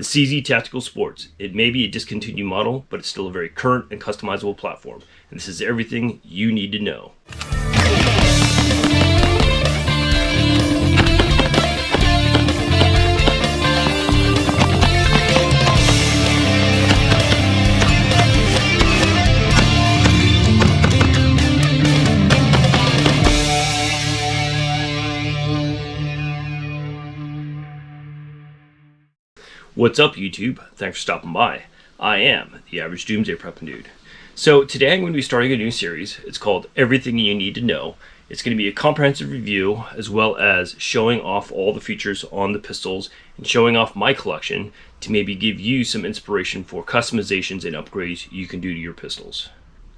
The CZ Tactical Sports. It may be a discontinued model, but it's still a very current and customizable platform. And this is everything you need to know. What's up, YouTube? Thanks for stopping by. I am the average Doomsday Prepping Dude. So today I'm going to be starting a new series. It's called Everything You Need to Know. It's going to be a comprehensive review as well as showing off all the features on the pistols and showing off my collection to maybe give you some inspiration for customizations and upgrades you can do to your pistols.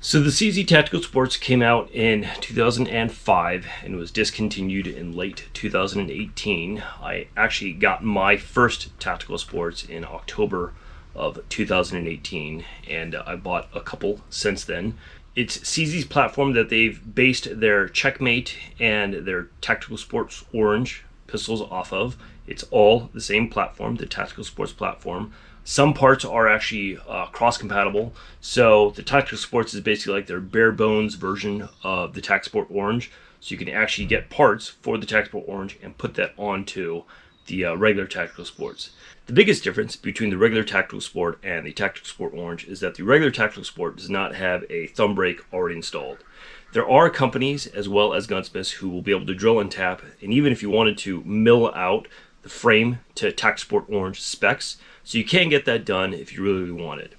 So the CZ Tactical Sports came out in 2005 and was discontinued in late 2018. I actually got my first Tactical Sports in October of 2018, and I bought a couple since then. It's CZ's platform that they've based their Checkmate and their Tactical Sports Orange pistols off of. It's all the same platform, the Tactical Sports platform. Some parts are actually cross-compatible, so the Tactical Sports is basically like their bare bones version of the Tactical Sport Orange, so you can actually get parts for the Tactical Orange and put that onto the regular Tactical Sports. The biggest difference between the regular Tactical Sport and the Tactical Sport Orange is that the regular Tactical Sport does not have a thumb brake already installed. There are companies as well as gunsmiths who will be able to drill and tap, and even if you wanted to mill out the frame to Tactical Sport Orange specs, so you can get that done if you really want it.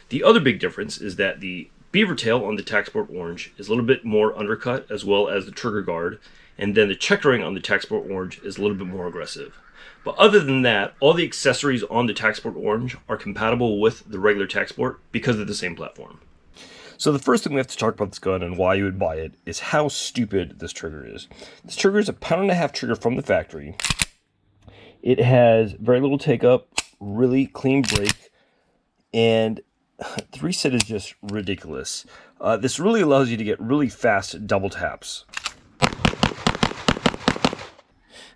The other big difference is that the beaver tail on the Tactical Sport Orange is a little bit more undercut, as well as the trigger guard, and then the checkering on the Tactical Sport Orange is a little bit more aggressive. But other than that, all the accessories on the Tactical Sport Orange are compatible with the regular Tactical Sport because of the same platform. So the first thing we have to talk about this gun and why you would buy it is how stupid this trigger is. This trigger is a 1.5 pound trigger from the factory. It has very little take up, really clean brake, and the reset is just ridiculous. This really allows you to get really fast double taps.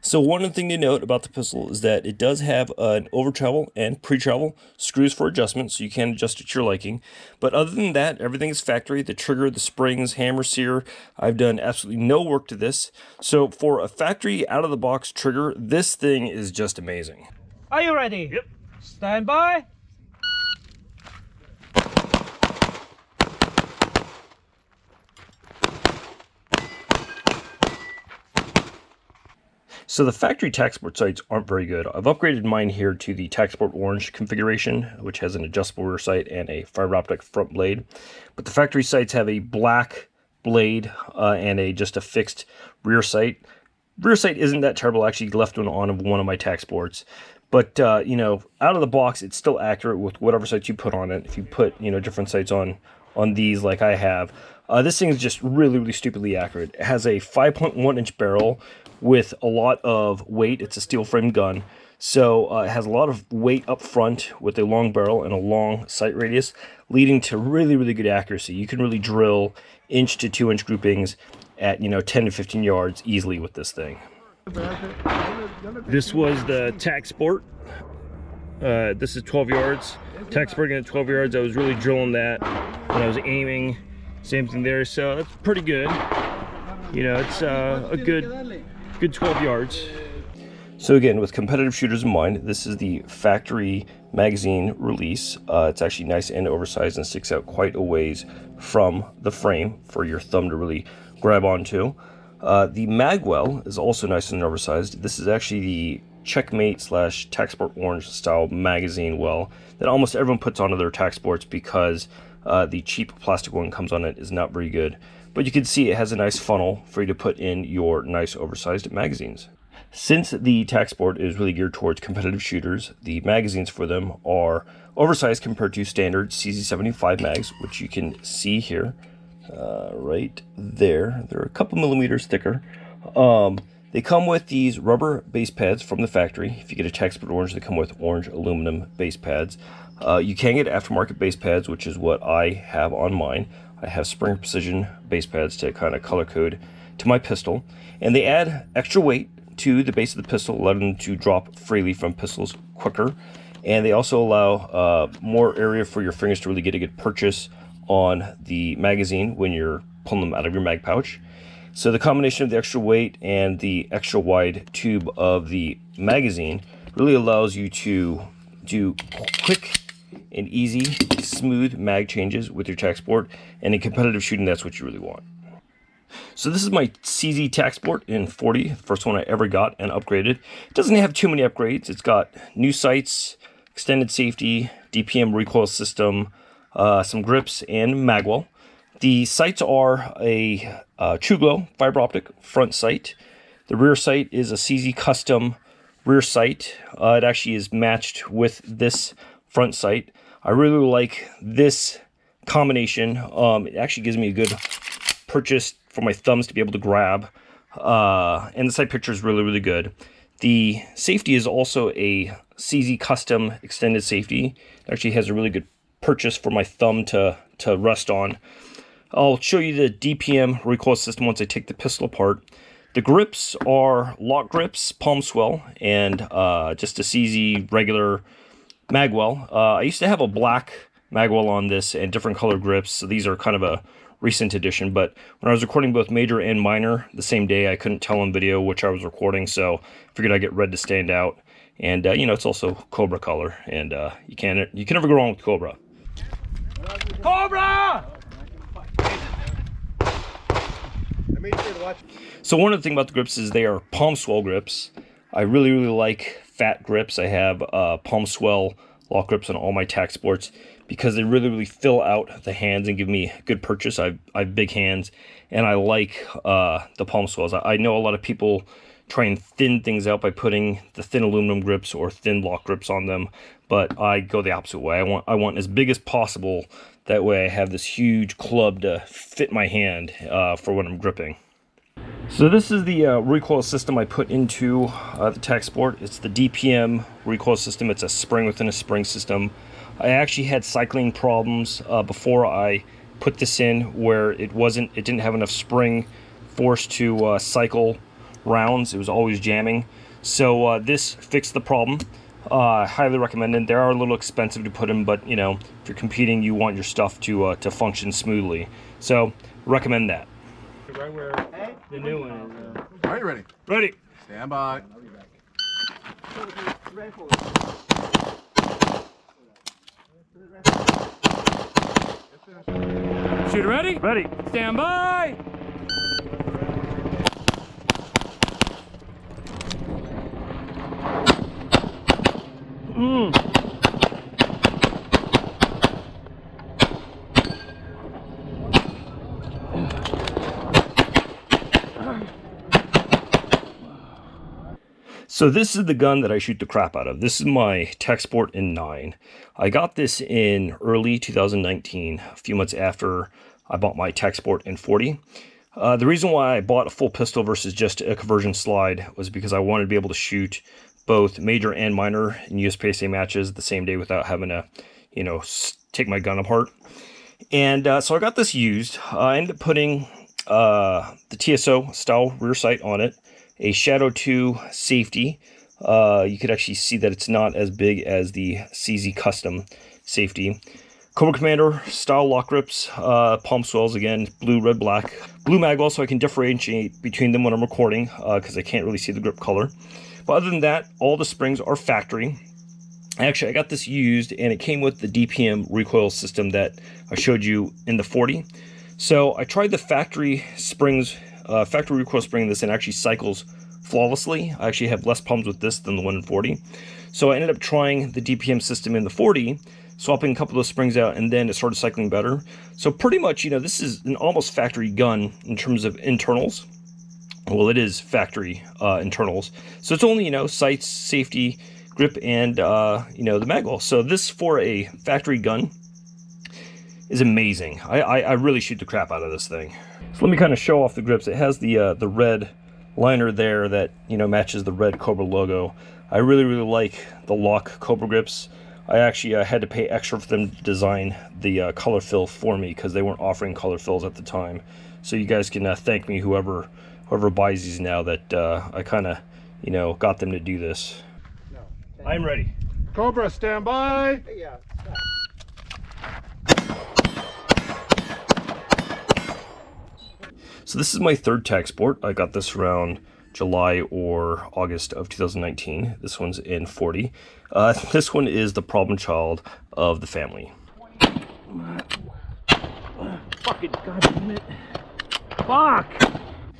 So one thing to note about the pistol is that it does have an over travel and pre-travel screws for adjustment, so you can adjust it to your liking. But other than that, everything is factory. The trigger, the springs, hammer sear, I've done absolutely no work to this. So for a factory out-of-the-box trigger, this thing is just amazing. Are you ready? Yep. Stand by. So the factory Tactical Sport sights aren't very good. I've upgraded mine here to the Tactical Sport Orange configuration, which has an adjustable rear sight and a fiber optic front blade. But the factory sights have a black blade and just a fixed rear sight. Rear sight isn't that terrible. I actually left one of my Tac Sports. But, you know, out of the box, it's still accurate with whatever sights you put on it. If you put, you know, different sights on these like I have. This thing is just really, really stupidly accurate. It has a 5.1 inch barrel with a lot of weight. It's a steel framed gun. So it has a lot of weight up front with a long barrel and a long sight radius, leading to really, really good accuracy. You can really drill 1 to 2 inch groupings at, you know, 10 to 15 yards easily with this thing. This was the Tac Sport. This is 12 yards. Tac Sport at 12 yards. I was really drilling that when I was aiming. Same thing there. So that's pretty good. You know, it's a good 12 yards. So again, with competitive shooters in mind, this is the factory magazine release. It's actually nice and oversized and sticks out quite a ways from the frame for your thumb to really grab onto. The Magwell is also nice and oversized. This is actually the Checkmate / Tactical Sport Orange style magazine well that almost everyone puts onto their Tac Sports because the cheap plastic one comes on it is not very good. But you can see it has a nice funnel for you to put in your nice oversized magazines. Since the Tac Sport is really geared towards competitive shooters, the magazines for them are oversized compared to standard CZ75 mags, which you can see here. Right there. They're a couple millimeters thicker. They come with these rubber base pads from the factory. If you get a Tactical Sport Orange, they come with orange aluminum base pads. You can get aftermarket base pads, which is what I have on mine. I have Springer Precision base pads to kind of color code to my pistol. And they add extra weight to the base of the pistol, allowing them to drop freely from pistols quicker. and they also allow more area for your fingers to really get a good purchase on the magazine when you're pulling them out of your mag pouch. So the combination of the extra weight and the extra wide tube of the magazine really allows you to do quick and easy, smooth mag changes with your tack sport, and in competitive shooting, that's what you really want. So this is my CZ tack sport in 40, the first one I ever got and upgraded. It doesn't have too many upgrades. It's got new sights, extended safety, DPM Recoil System, some grips, and Magwell. The sights are a True Glow fiber optic front sight. The rear sight is a CZ custom rear sight. It actually is matched with this front sight. I really like this combination. It actually gives me a good purchase for my thumbs to be able to grab. And the sight picture is really, really good. The safety is also a CZ custom extended safety. It actually has a really good purchase for my thumb to rest on. I'll show you the DPM recoil system once I take the pistol apart. The grips are lock grips, palm swell, and just a CZ regular Magwell. I used to have a black Magwell on this and different color grips, so these are kind of a recent addition. But when I was recording both major and minor the same day, I couldn't tell on video which I was recording, so I figured I'd get red to stand out. And you know, it's also Cobra color, and you can never go wrong with Cobra. Cobra! So one of the things about the grips is they are palm swell grips. I really, really like fat grips. I have palm swell lock grips on all my tack sports because they really, really fill out the hands and give me good purchase. I have big hands, and I like the palm swells. I know a lot of people try and thin things out by putting the thin aluminum grips or thin lock grips on them, but I go the opposite way. I want as big as possible. That way I have this huge club to fit my hand for when I'm gripping. So this is the recoil system I put into the tack sport. It's the DPM recoil system. It's a spring within a spring system. I actually had cycling problems before I put this in, where it didn't have enough spring force to cycle rounds. It was always jamming. So this fixed the problem. Highly recommended. They are a little expensive to put in, but you know, if you're competing, you want your stuff to function smoothly. So recommend that. Right where the new one is. Are you ready? Ready. Stand by. Shooter ready? Ready. Stand by! So this is the gun that I shoot the crap out of. This is my Tech Sport in 9. I got this in early 2019, a few months after I bought my Tech Sport in 40. The reason why I bought a full pistol versus just a conversion slide was because I wanted to be able to shoot both major and minor in USPSA matches the same day without having to, you know, take my gun apart. And so I got this used. I ended up putting the TSO style rear sight on it, a Shadow 2 safety. You could actually see that it's not as big as the CZ custom safety. Cobra Commander style lock grips, palm swells again, blue, red, black. Blue Magwell so I can differentiate between them when I'm recording because I can't really see the grip color. But other than that, all the springs are factory. Actually, I got this used and it came with the DPM recoil system that I showed you in the 40. So I tried the factory springs, factory recoil spring in this, and it actually cycles flawlessly. I actually have less problems with this than the one in 40. So I ended up trying the DPM system in the 40, swapping a couple of those springs out, and then it started cycling better. So pretty much, you know, this is an almost factory gun in terms of internals. Well, it is factory internals. So it's only, you know, sights, safety, grip, and, you know, the magwell. So this for a factory gun is amazing. I really shoot the crap out of this thing. So let me kind of show off the grips. It has the red liner there that, you know, matches the red Cobra logo. I really, really like the lock Cobra grips. I actually had to pay extra for them to design the color fill for me because they weren't offering color fills at the time. So you guys can thank me, whoever buys these now, that I kind of, you know, got them to do this. I'm ready. Cobra, stand by. Yeah. So this is my third tack sport. I got this around July or August of 2019. This one's in 40. This one is the problem child of the family. Fucking goddamn it. Fuck!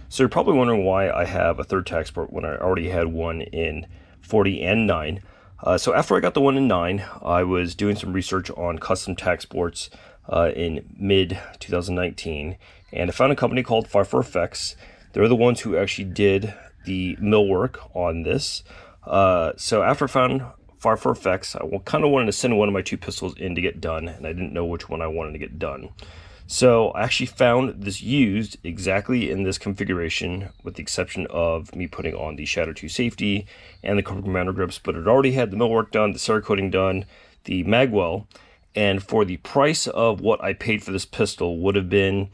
So you're probably wondering why I have a third tack sport when I already had one in 40 and 9. So after I got the one in 9, I was doing some research on custom tack sports in mid 2019, and I found a company called 54 Effects. They're the ones who actually did the millwork on this. So after I found 54 Effects, I kind of wanted to send one of my two pistols in to get done, and I didn't know which one I wanted to get done. So I actually found this used exactly in this configuration, with the exception of me putting on the Shadow 2 safety and the Cobra Commander grips, but it already had the millwork done, the Cerakoting done, the Magwell, and for the price of what I paid for this pistol would have been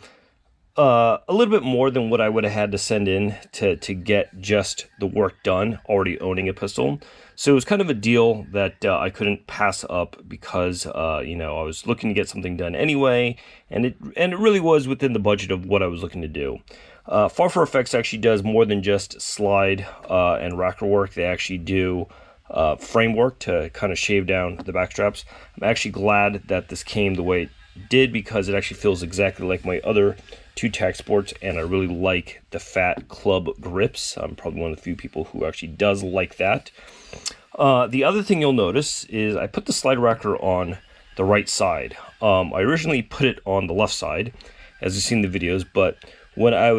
a little bit more than what I would have had to send in to get just the work done, already owning a pistol. So it was kind of a deal that I couldn't pass up because, you know, I was looking to get something done anyway, and it really was within the budget of what I was looking to do. 54 Effects actually does more than just slide and rocker work. They actually do framework to kind of shave down the back straps. I'm actually glad that this came the way it did, because it actually feels exactly like my other two tack sports, and I really like the fat club grips. I'm probably one of the few people who actually does like that. The other thing you'll notice is I put the slide rocker on the right side. I originally put it on the left side, as you've seen in the videos, but when I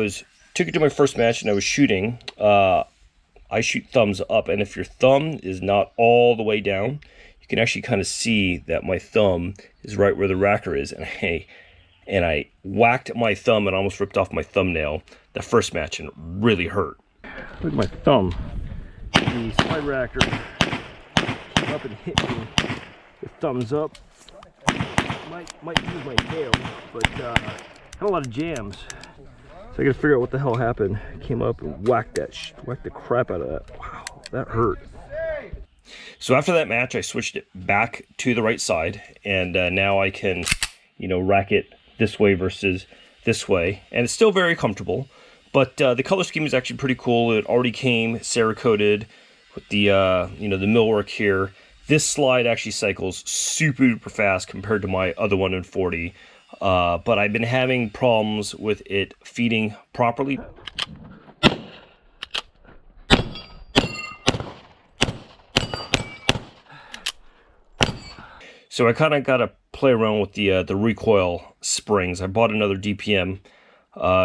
took it to my first match and I was shooting, I shoot thumbs up, and if your thumb is not all the way down, you can actually kind of see that my thumb is right where the rocker is, and I whacked my thumb and almost ripped off my thumbnail the first match, and it really hurt. Look at my thumb. The slide rocker came up and hit me with thumbs up. Might use my nail, but had a lot of jams. So I gotta figure out what the hell happened. I came up and whacked the crap out of that. Wow, that hurt. So after that match, I switched it back to the right side, and now I can, you know, rack it this way versus this way, and it's still very comfortable. But the color scheme is actually pretty cool. It already came Cerakoted with the you know, the millwork here. This slide actually cycles super fast compared to my other one in 40, but I've been having problems with it feeding properly. So I kind of got to play around with the recoil springs. I bought another DPM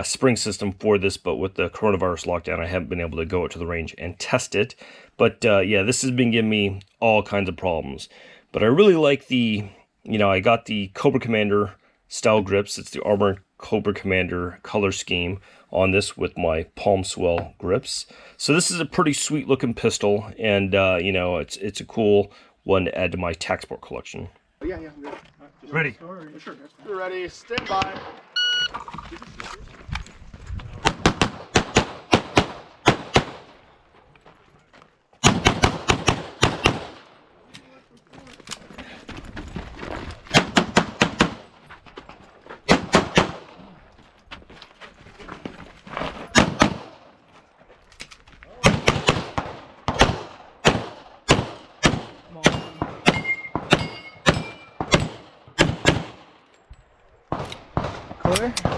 spring system for this, but with the coronavirus lockdown, I haven't been able to go out to the range and test it. But yeah, this has been giving me all kinds of problems. But I really like the, you know, I got the Cobra Commander style grips. It's the Armor Cobra Commander color scheme on this with my palm swell grips. So this is a pretty sweet looking pistol, and you know, it's a cool one to add to my tack sport collection. Yeah. Ready. Sure. You're ready. Stand by.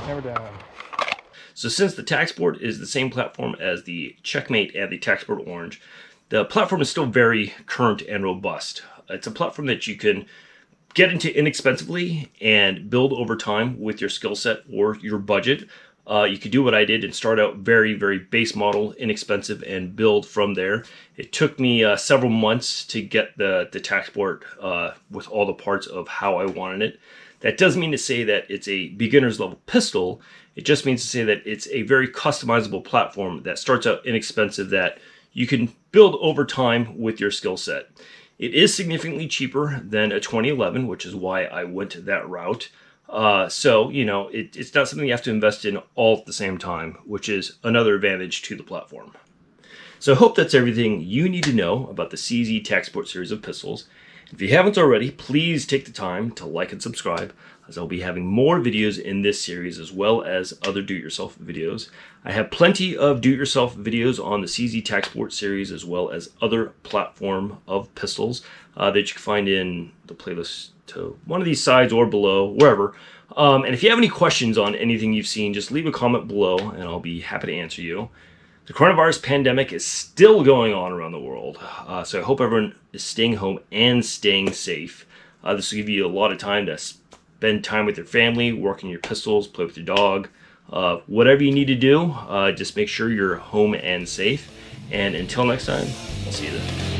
Never down. So since the tack sport is the same platform as the Checkmate and the tack sport Orange, the platform is still very current and robust. It's a platform that you can get into inexpensively and build over time with your skill set or your budget. You could do what I did and start out very, very base model, inexpensive, and build from there. It took me several months to get the tack sport with all the parts of how I wanted it. That doesn't mean to say that it's a beginner's level pistol. It just means to say that it's a very customizable platform that starts out inexpensive, that you can build over time with your skill set. It is significantly cheaper than a 2011, which is why I went that route. So, you know, it's not something you have to invest in all at the same time, which is another advantage to the platform. So I hope that's everything you need to know about the CZ Tack Sport series of pistols. If you haven't already, please take the time to like and subscribe, as I'll be having more videos in this series as well as other do-it-yourself videos. I have plenty of do-it-yourself videos on the CZ Tac Sport series as well as other platform of pistols that you can find in the playlist to one of these sides or below, wherever. And if you have any questions on anything you've seen, just leave a comment below and I'll be happy to answer you. The coronavirus pandemic is still going on around the world, so I hope everyone is staying home and staying safe. This will give you a lot of time to spend time with your family, work on your pistols, play with your dog, whatever you need to do. Just make sure you're home and safe. And until next time, I'll see you then.